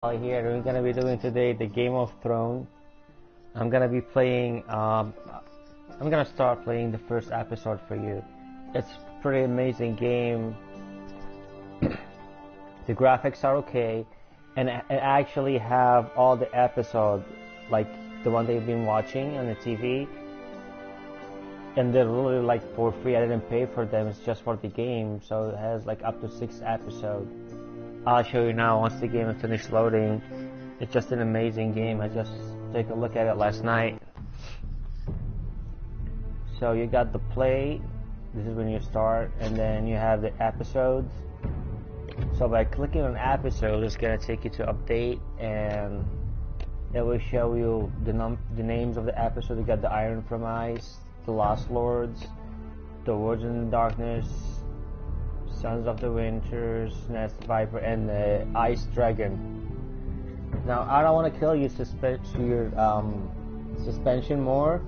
Here we're gonna be doing today the Game of Thrones. I'm gonna be playing I'm gonna start playing the first episode for you. It's pretty amazing game. The graphics are okay, and I actually have all the episodes, like the one that you've been watching on the TV, and they're really like for free. I didn't pay for them, it's just for the game, so it has like up to 6 episodes. I'll show you now once the game is finished loading. It's just an amazing game. I just took a look at it last night. So you got the play, this is when you start, and then you have the episodes. So by clicking on episode, it's gonna take you to update, and it will show you the names of the episode. You got the Iron Promise, the Lost Lords, the Words in the Darkness, Sons of the Winters, Nest Viper, and the Ice Dragon. Now I don't want to kill your suspension more,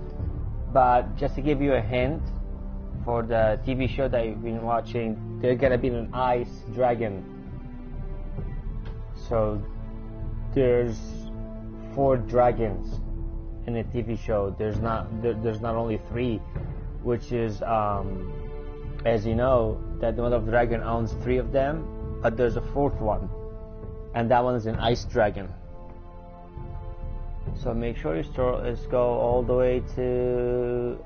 but just to give you a hint, for the TV show that you've been watching, there's gonna be an Ice Dragon. So there's 4 dragons in the TV show. There's not only 3, which is as you know, that the Mother of the Dragon owns 3 of them, but there's a 4th one, and that one is an Ice Dragon. So make sure you go all the way to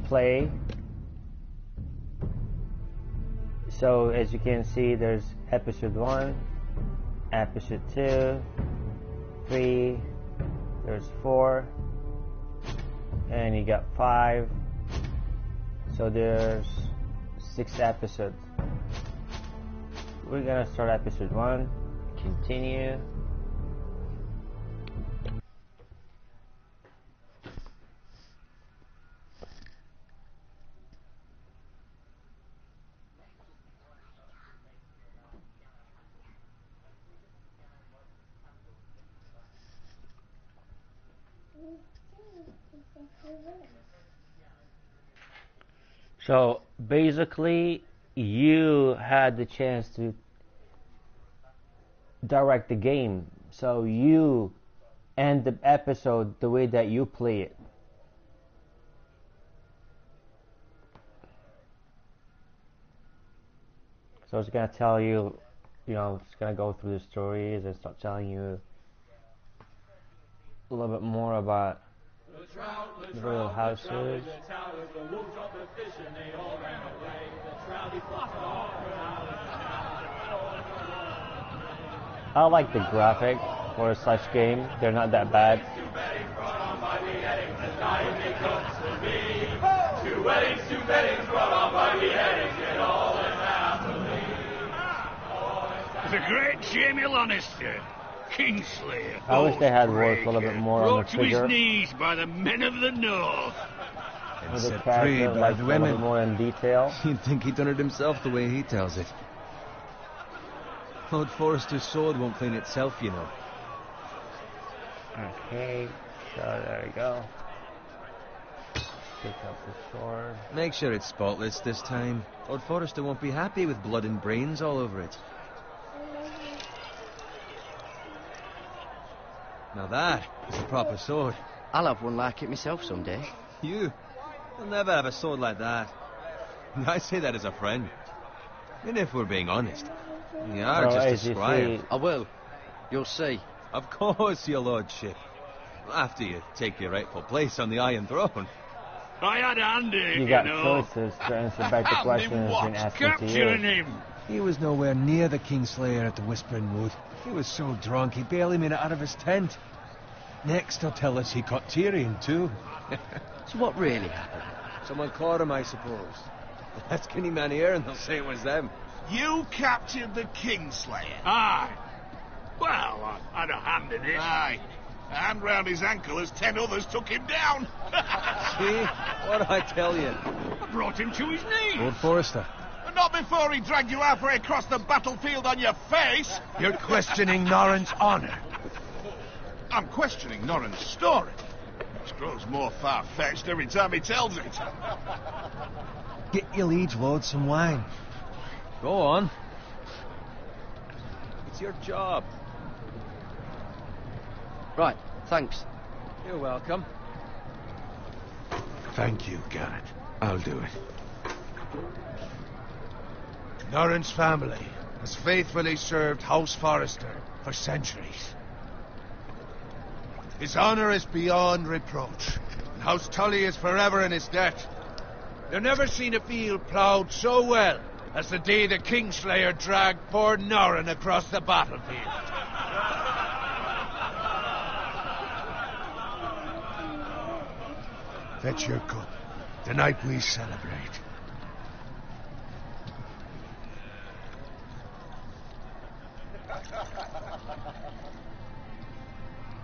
play. So as you can see, there's episode 1, episode 2, 3, there's 4, and you got 5. So there's 6 episodes. We're gonna start episode 1. Continue. So basically, you had the chance to direct the game. So you end the episode the way that you play it. So it's gonna tell you, it's gonna go through the stories and start telling you a little bit more about the royal houses. I like the graphic for such game. They're not that bad. The great Jamie Lannister, Kingslayer. I wish they had worked a little bit more on the figure. Brought to his knees by the men of the North. With the character, like a little bit more in detail. You'd think he'd done it himself the way he tells it. Lord Forrester's sword won't clean itself, you know. Okay, so there we go. Pick up the sword. Make sure it's spotless this time. Lord Forrester won't be happy with blood and brains all over it. Now that is a proper sword. I'll have one like it myself someday. You'll never have a sword like that. I say that as a friend. And if we're being honest, you are just a scribe. I will. You'll see. Of course, your lordship. After you take your rightful place on the Iron Throne. I had Andy, you got choices to answer back the question that's been asked to you. Capturing him. He was nowhere near the Kingslayer at the Whispering Wood. He was so drunk he barely made it out of his tent. Next he'll tell us he caught Tyrion too. So what really happened? Someone caught him, I suppose. Ask any man here and they'll say it was them. You captured the Kingslayer? Aye. Well, I had a hand in it. Aye. A hand round his ankle as 10 others took him down. See? What did I tell you? I brought him to his knees. Lord Forrester. Not before he dragged you halfway across the battlefield on your face. You're questioning Norrin's honor. I'm questioning Norrin's story, which grows more far-fetched every time he tells it. Get your liege lord some wine. Go on. It's your job. Right, thanks. You're welcome. Thank you, Garrett. I'll do it. Norrin's family has faithfully served House Forrester for centuries. His honor is beyond reproach, and House Tully is forever in his debt. They've never seen a field ploughed so well as the day the Kingslayer dragged poor Norrin across the battlefield. Fetch your cup. Tonight we celebrate.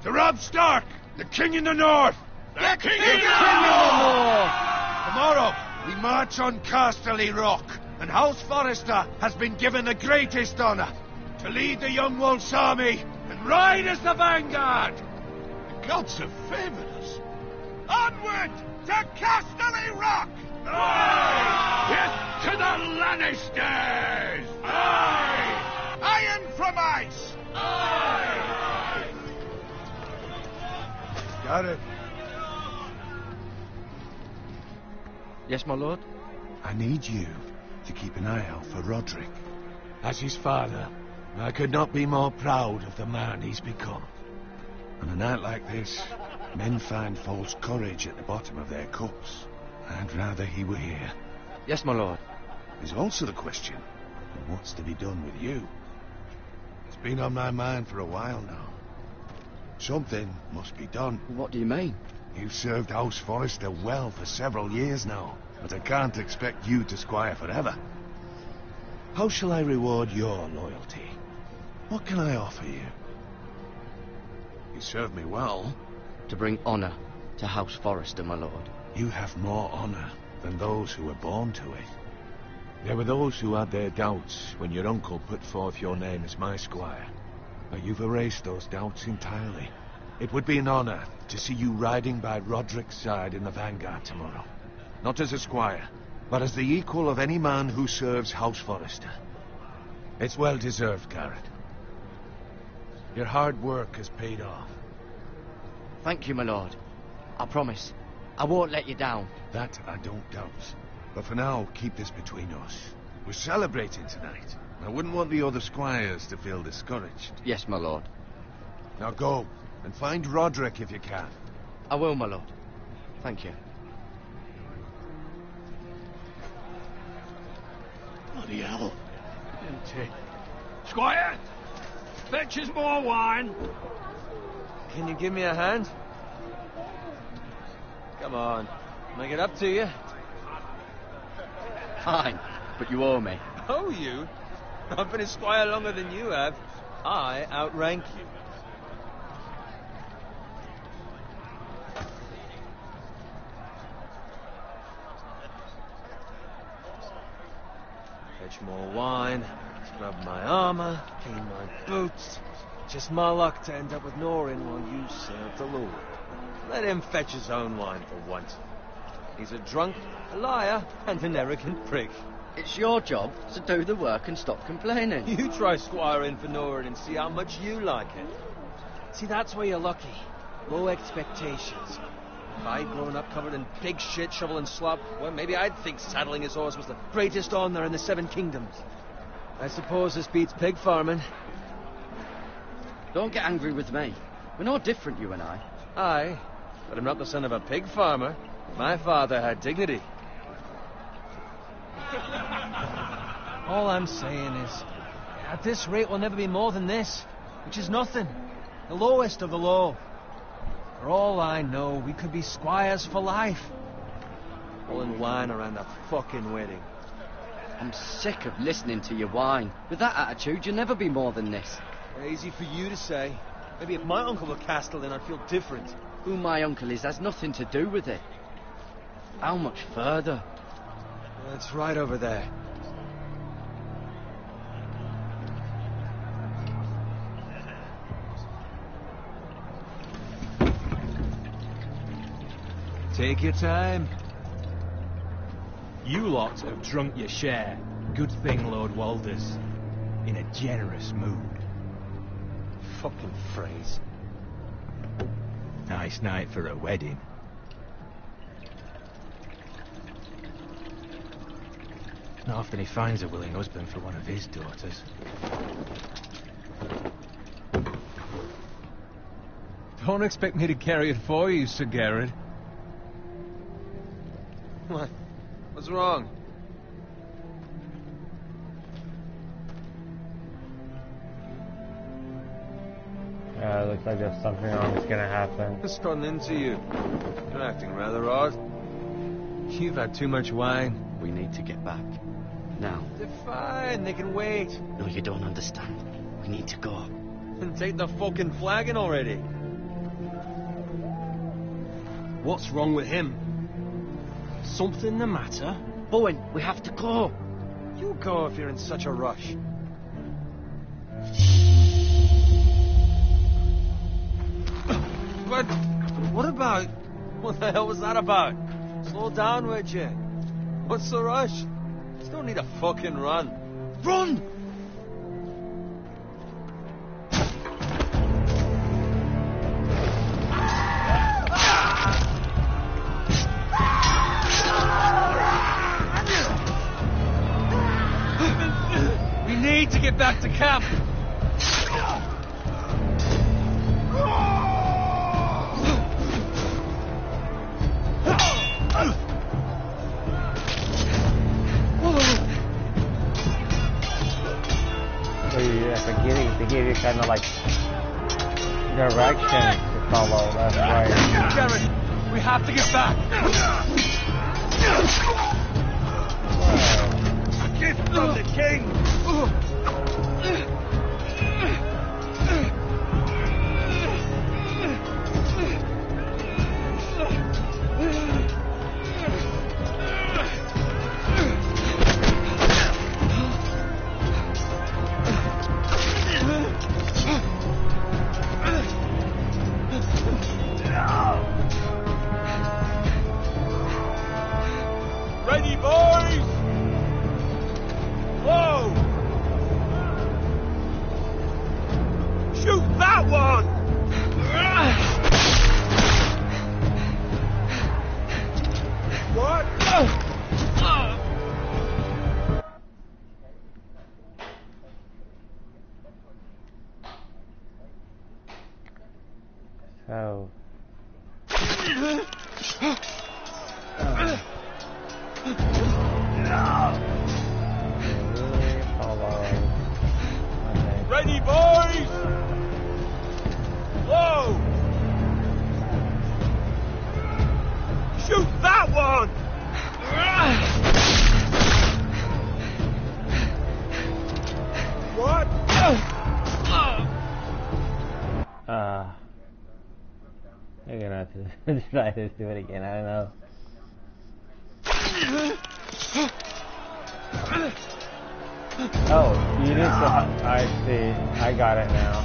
To Robb Stark, the King in the North! The King in in the North! Tomorrow, we march on Casterly Rock, and House Forrester has been given the greatest honor to lead the Young Wolf's army and ride as the vanguard! The gods have favored us. Onward to Casterly Rock! Aye! Yes, to the Lannisters! Aye! Iron from ice! Aye! Got it. Yes, my lord? I need you to keep an eye out for Roderick. As his father, I could not be more proud of the man he's become. On a night like this, men find false courage at the bottom of their cups. I'd rather he were here. Yes, my lord. There's also the question of what's to be done with you. It's been on my mind for a while now. Something must be done. What do you mean? You've served House Forrester well for several years now, but I can't expect you to squire forever. How shall I reward your loyalty? What can I offer you? You serve me well. To bring honour to House Forrester, my lord. You have more honour than those who were born to it. There were those who had their doubts when your uncle put forth your name as my squire. But you've erased those doubts entirely. It would be an honour to see you riding by Roderick's side in the vanguard tomorrow. Not as a squire, but as the equal of any man who serves House Forrester. It's well deserved, Garrett. Your hard work has paid off. Thank you, my lord. I promise. I won't let you down. That I don't doubt. But for now, keep this between us. We're celebrating tonight. I wouldn't want the other squires to feel discouraged. Yes, my lord. Now go, and find Roderick if you can. I will, my lord. Thank you. Bloody hell. Empty. Squire! Fetch us more wine. Can you give me a hand? Come on. Make it up to you. Fine, but you owe me. Oh, you? I've been a squire longer than you have. I outrank you. Fetch more wine, scrub my armor, clean my boots. Just my luck to end up with Norrin while you serve the Lord. Let him fetch his own wine for once. He's a drunk, a liar, and an arrogant prick. It's your job to do the work and stop complaining. You try squiring for Norrin and see how much you like it. See, that's where you're lucky. Low expectations. If I'd grown up covered in pig shit, shovel and slop, well, maybe I'd think saddling his horse was the greatest honour in the 7 kingdoms. I suppose this beats pig farming. Don't get angry with me. We're no different, you and I. Aye, but I'm not the son of a pig farmer. My father had dignity. All I'm saying is, at this rate we'll never be more than this, which is nothing. The lowest of the low. For all I know, we could be squires for life. Pulling wine around a fucking wedding. I'm sick of listening to your whine. With that attitude, you'll never be more than this. Easy for you to say. Maybe if my uncle were Castellan, I'd feel different. Who my uncle is has nothing to do with it. How much further? It's right over there. Take your time. You lot have drunk your share. Good thing Lord Walder's in a generous mood. fucking phrase. Nice night for a wedding. Not often he finds a willing husband for one of his daughters. Don't expect me to carry it for you, Sir Garrett. What? What's wrong? Yeah, it looks like there's something wrong that's gonna happen. What's gotten into you? You're acting rather odd. You've had too much wine. We need to get back. Now. They're fine, they can wait. No, you don't understand. We need to go. And take the fucking flagon already. What's wrong with him? Something the matter? Bowen, we have to go. You go if you're in such a rush. But what about? What the hell was that about? Slow down, would you? What's the rush? Just don't need a fucking run. Run! We need to get back to camp. They give you kind of like directions to follow. That's right. Garrett, we have to get back. A gift from the king. Ready, boys! Whoa! Shoot that one! What? So. Ready, boys! Whoa! Shoot that one! What? You're gonna have to try to do it again. I don't know. Oh, you need to. I see. I got it now.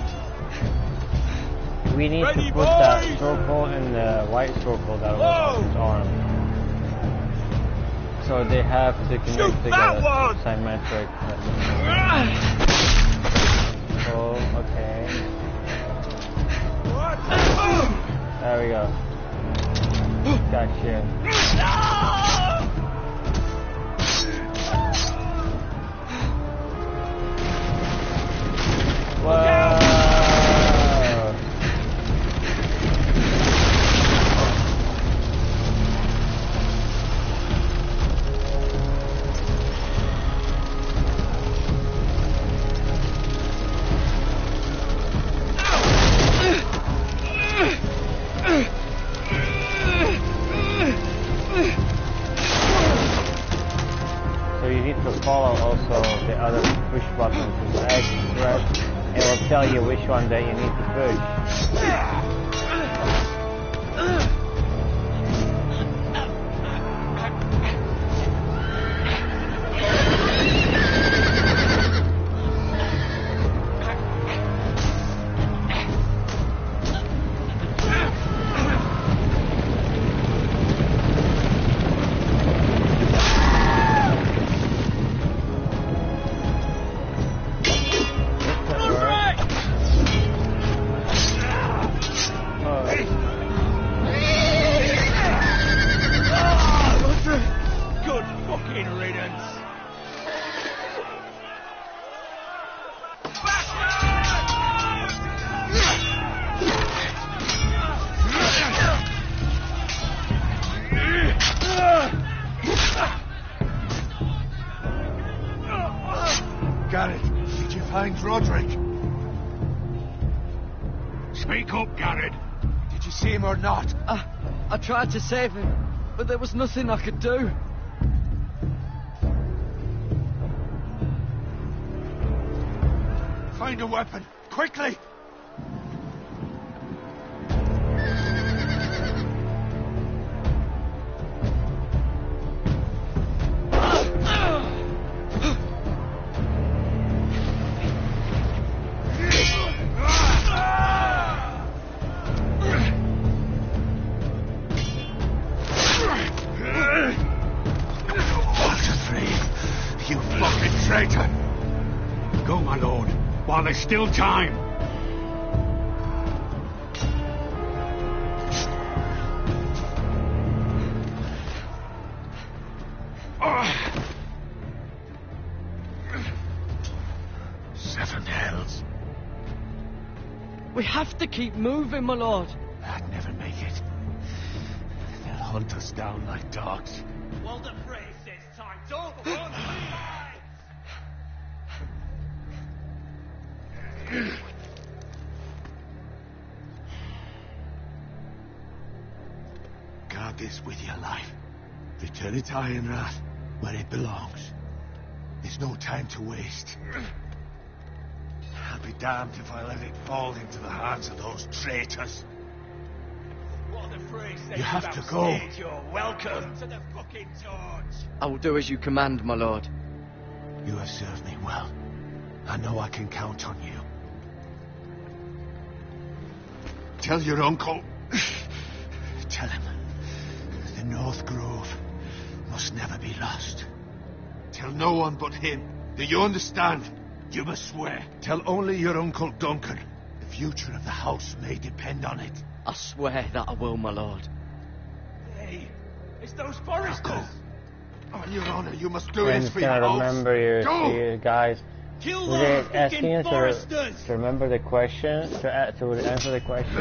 We need Ready, to put that boys! circle in the white circle that was on his arm. So they have to connect Shoot together. that one! Symmetric. Oh, okay. What? There we go. Gotcha. Whoa! So you need to follow also the other push buttons with X, press. It will tell you which one that you need to push. Wake up, Garrett. Did you see him or not? I tried to save him, but there was nothing I could do. Find a weapon, quickly! You fucking traitor! Go, my lord, while there's still time. Seven hells. We have to keep moving, my lord. I'd never make it. They'll hunt us down like dogs. Well, the phrase says time's over. Run, Guard this with your life. Return it to Ironrath, where it belongs. There's no time to waste. I'll be damned if I let it fall into the hands of those traitors. What the phrase says You have about to go. stage, you're welcome to the fucking torch. I will do as you command, my lord. You have served me well. I know I can count on you. Tell your uncle. Tell him. The North Grove must never be lost. Tell no one but him. Do you understand? You must swear. Tell only your Uncle Duncan. The future of the house may depend on it. I swear that I will, my lord. Hey, it's those Now foresters. go. On your honor, you must do And it just for your gotta house. remember your guys. Kill Was those it asking fucking us foresters. to remember the question? To answer the question?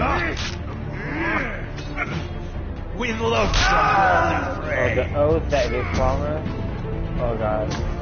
With love, son. Or the oath that they promised? Oh god.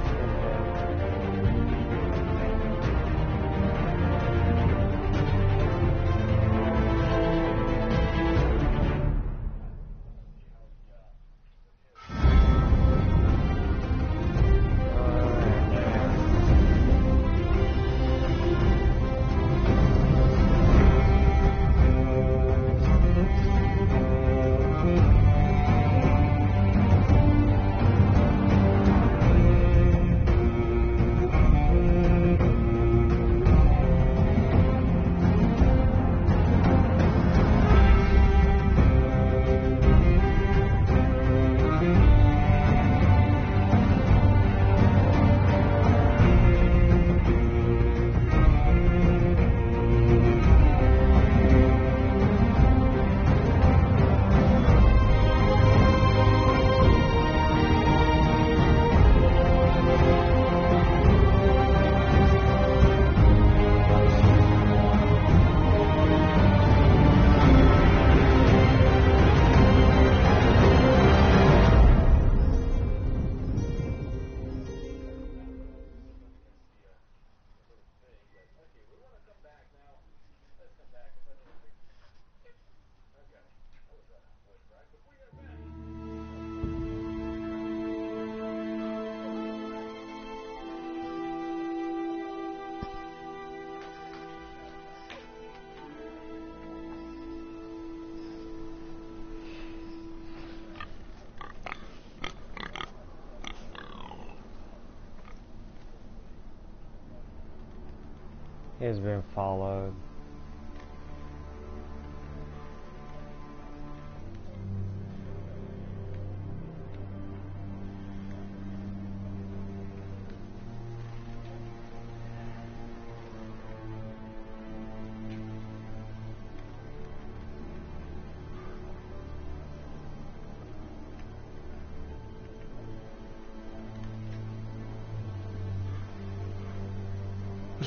He's been followed.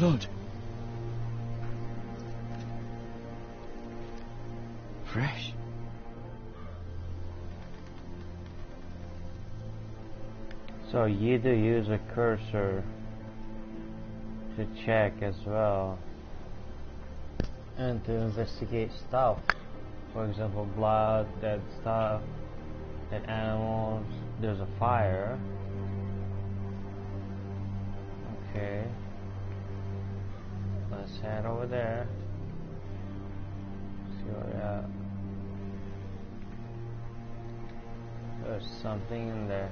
Lord. Fresh. So you do use a cursor to check as well. and to investigate stuff. For example, blood, dead stuff, dead animals. There's a fire. Okay. Let's head over there. See what we got. There's something in there.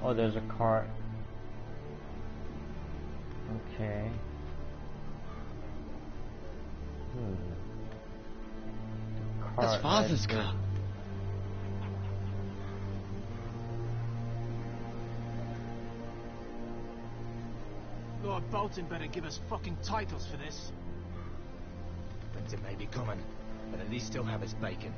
Oh, there's a cart. Okay. That's Father's car. Lord Bolton better give us fucking titles for this. Winter may be coming, but at least he'll have his bacon.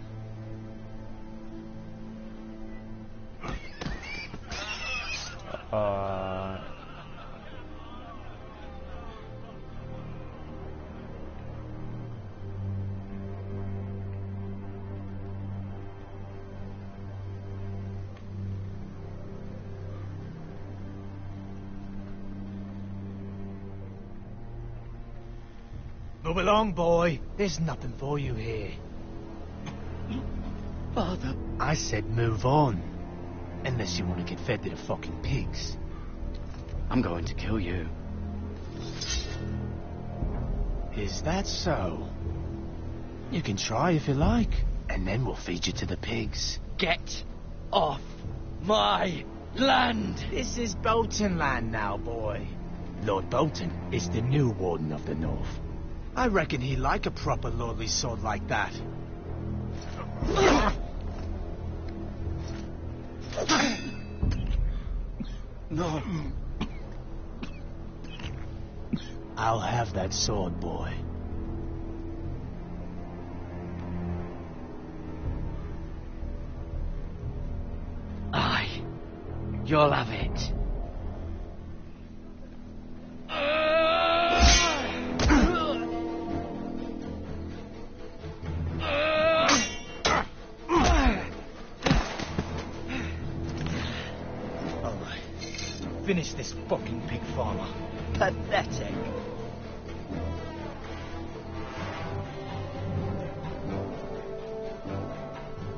Move along, boy. There's nothing for you here. Father. I said move on. Unless you want to get fed to the fucking pigs. I'm going to kill you. Is that so? You can try if you like, and then we'll feed you to the pigs. Get off my land! This is Bolton land now, boy. Lord Bolton is the new Warden of the North. I reckon he'd like a proper lordly sword like that. No. I'll have that sword, boy. Aye. You'll have it. Finish this fucking pig farmer. Pathetic.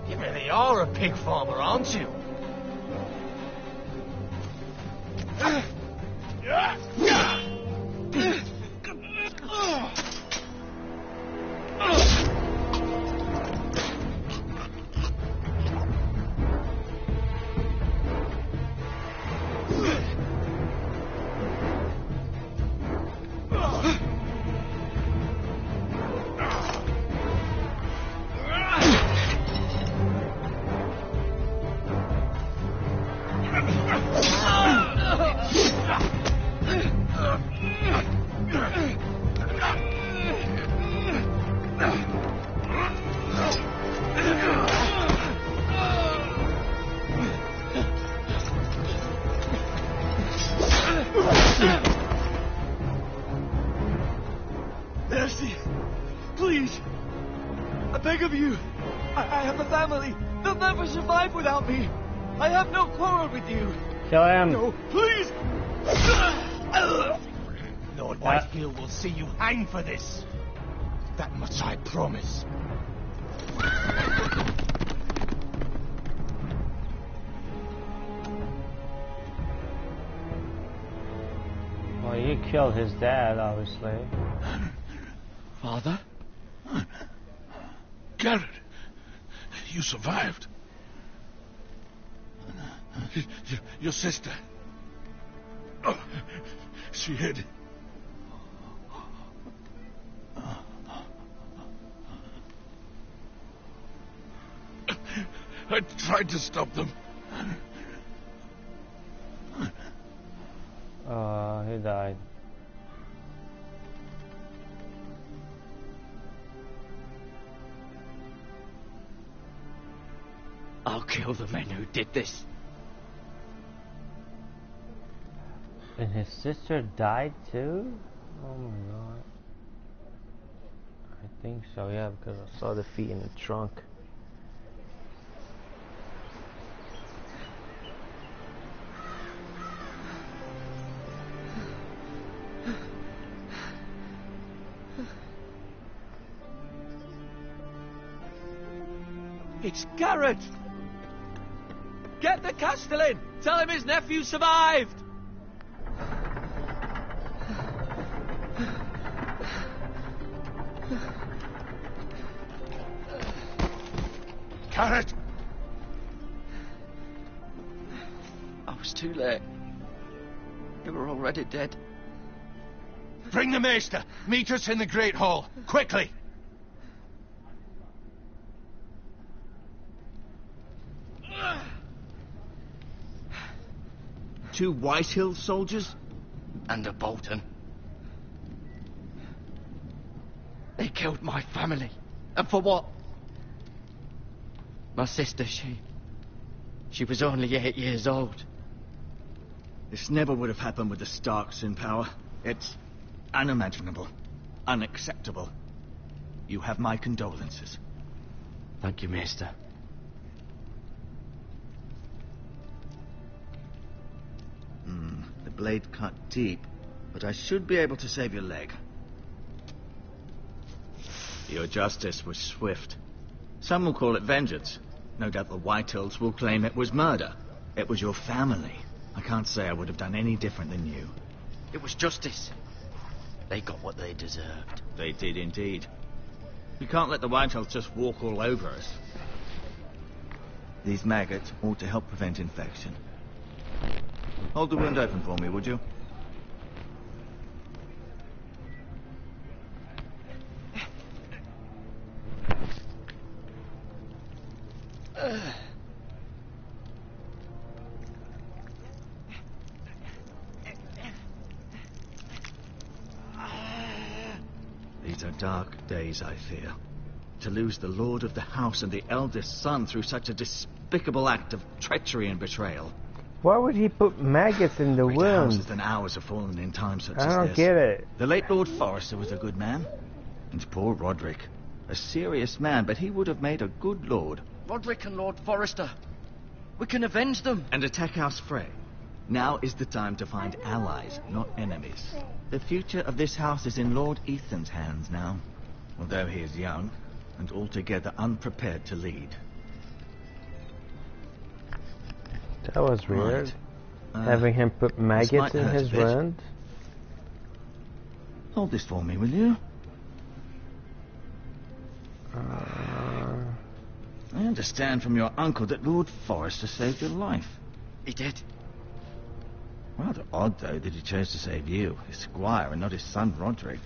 You really are a pig farmer, aren't you? Mercy! Please! I beg of you! I have a family! They'll never survive without me! I have no quarrel with you! Kill him! No, please! Lord Whitefield will see you hang for this. That much I promise. Well, you killed his dad, obviously. Father? Garrett, you survived. Your sister. Oh, she hid. I tried to stop them. He died. I'll kill the men who did this. And his sister died too? Oh my god. I think so, yeah, because I saw the feet in the trunk. It's Garrett! Get the Castellan! Tell him his nephew survived! Garrett! I was too late. They were already dead. Bring the Maester! Meet us in the Great Hall! Quickly! 2 Whitehill soldiers? And a Bolton. They killed my family. And for what? My sister, she was only 8 years old. This never would have happened with the Starks in power. It's unimaginable. Unacceptable. You have my condolences. Thank you, Maester. The blade cut deep, but I should be able to save your leg. Your justice was swift. Some will call it vengeance. No doubt the Whitehills will claim it was murder. It was your family. I can't say I would have done any different than you. It was justice. They got what they deserved. They did indeed. We can't let the Whitehills just walk all over us. These maggots ought to help prevent infection. Hold the wound open for me, would you? These are dark days, I fear. To lose the lord of the house and the eldest son through such a despicable act of treachery and betrayal. Why would he put maggots in the Greater wound? houses than ours have fallen in times such as I this. don't get it. The late Lord Forrester was a good man. And poor Roderick. A serious man, but he would have made a good lord. Roderick and Lord Forrester. We can avenge them. And attack House Frey. Now is the time to find allies, not enemies. The future of this house is in Lord Ethan's hands now. Although he is young, and altogether unprepared to lead. That was weird. Right. Having him put maggots in his wound. Hold this for me, will you? I understand from your uncle that Lord Forrester saved your life. He did. Rather odd, though, that he chose to save you, his squire, and not his son Roderick.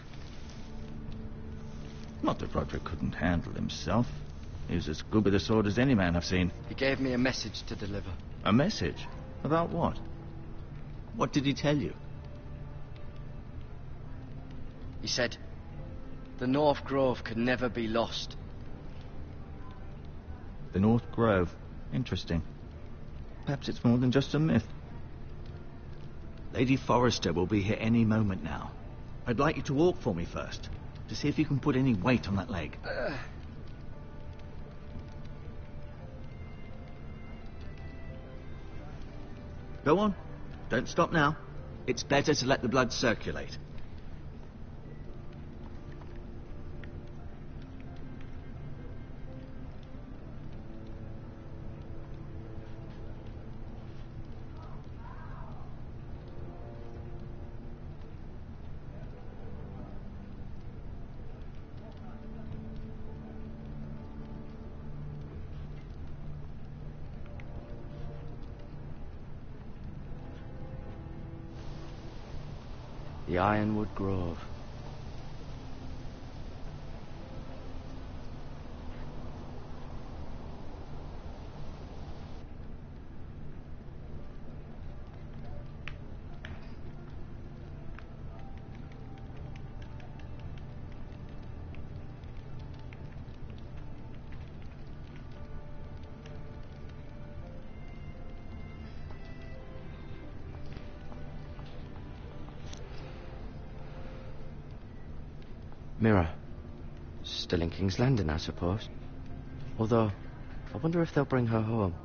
Not that Roderick couldn't handle himself. He was as good with a sword as any man I've seen. He gave me a message to deliver. A message? About what? What did he tell you? He said, the North Grove could never be lost. The North Grove. Interesting. Perhaps it's more than just a myth. Lady Forrester will be here any moment now. I'd like you to walk for me first, to see if you can put any weight on that leg. Go on. Don't stop now. It's better to let the blood circulate. The Ironwood Grove. Mirror. Still in King's Landing, I suppose. Although, I wonder if they'll bring her home.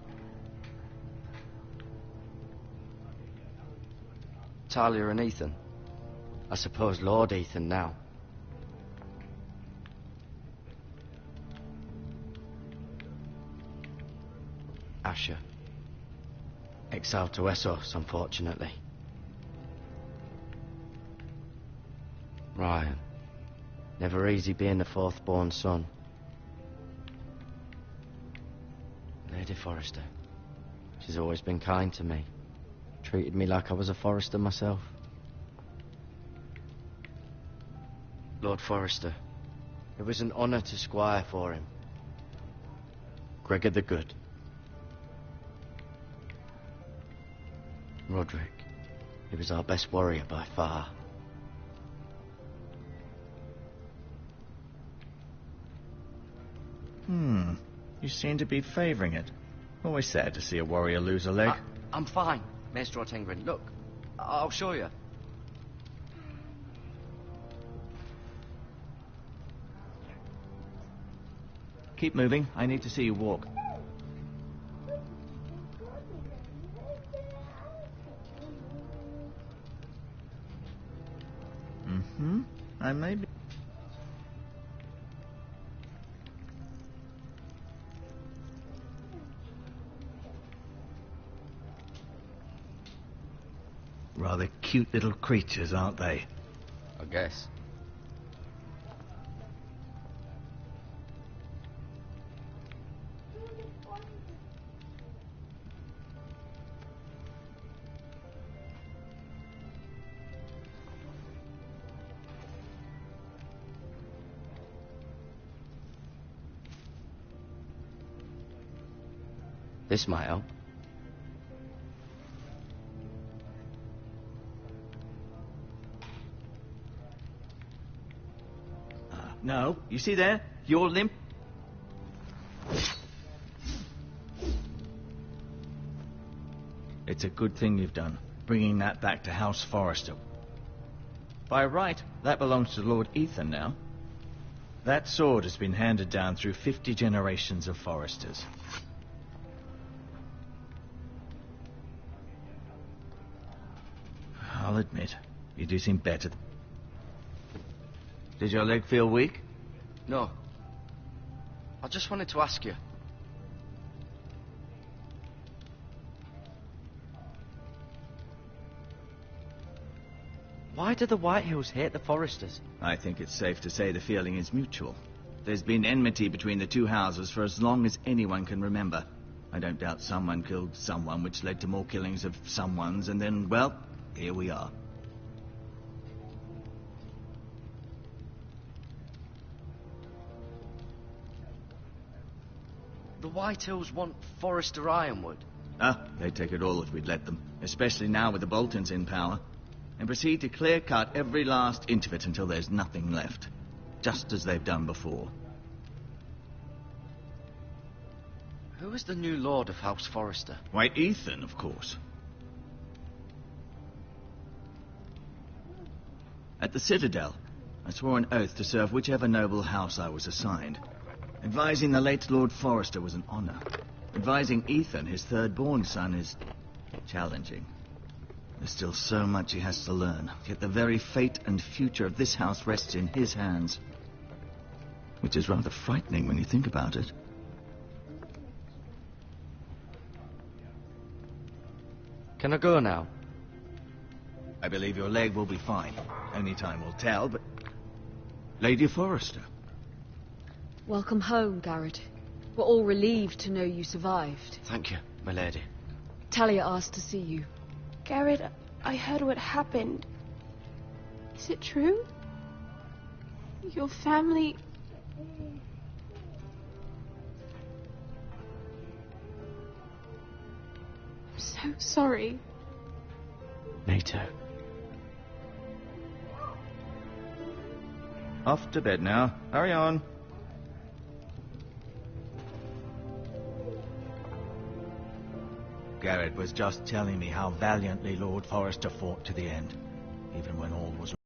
Talia and Ethan. I suppose Lord Ethan now. Asher. Exiled to Essos, unfortunately. Ryan. Never easy being the fourth-born son. Lady Forrester. She's always been kind to me. Treated me like I was a Forrester myself. Lord Forrester. It was an honour to squire for him. Gregor the Good. Roderick. He was our best warrior by far. You seem to be favouring it. Always sad to see a warrior lose a leg. I'm fine, Maestro Tengrin. Look, I'll show you. Keep moving. I need to see you walk. I may be... Rather cute little creatures, aren't they? I guess. This might help. No, you see there? Your limp... It's a good thing you've done, bringing that back to House Forrester. By right, that belongs to Lord Ethan now. That sword has been handed down through 50 generations of Forresters. I'll admit, you do seem better. Did your leg feel weak? No. I just wanted to ask you. Why do the Whitehills hate the Forresters? I think it's safe to say the feeling is mutual. There's been enmity between the two houses for as long as anyone can remember. I don't doubt someone killed someone, which led to more killings of someones, and then, well, here we are. The Whitehills want Forrester Ironwood. Ah, they'd take it all if we'd let them, especially now with the Boltons in power, and proceed to clear-cut every last inch of it until there's nothing left, just as they've done before. Who is the new Lord of House Forrester? Why, Ethan, of course. At the Citadel, I swore an oath to serve whichever noble house I was assigned. Advising the late Lord Forrester was an honor. Advising Ethan, his third-born son, is challenging. There's still so much he has to learn, yet the very fate and future of this house rests in his hands. Which is rather frightening when you think about it. Can I go now? I believe your leg will be fine. Only time will tell, but... Lady Forrester. Welcome home, Garrett. We're all relieved to know you survived. Thank you, my lady. Talia asked to see you. Garrett, I heard what happened. Is it true? Your family... I'm so sorry. Me too. Off to bed now. Hurry on. Garrett was just telling me how valiantly Lord Forrester fought to the end, even when all was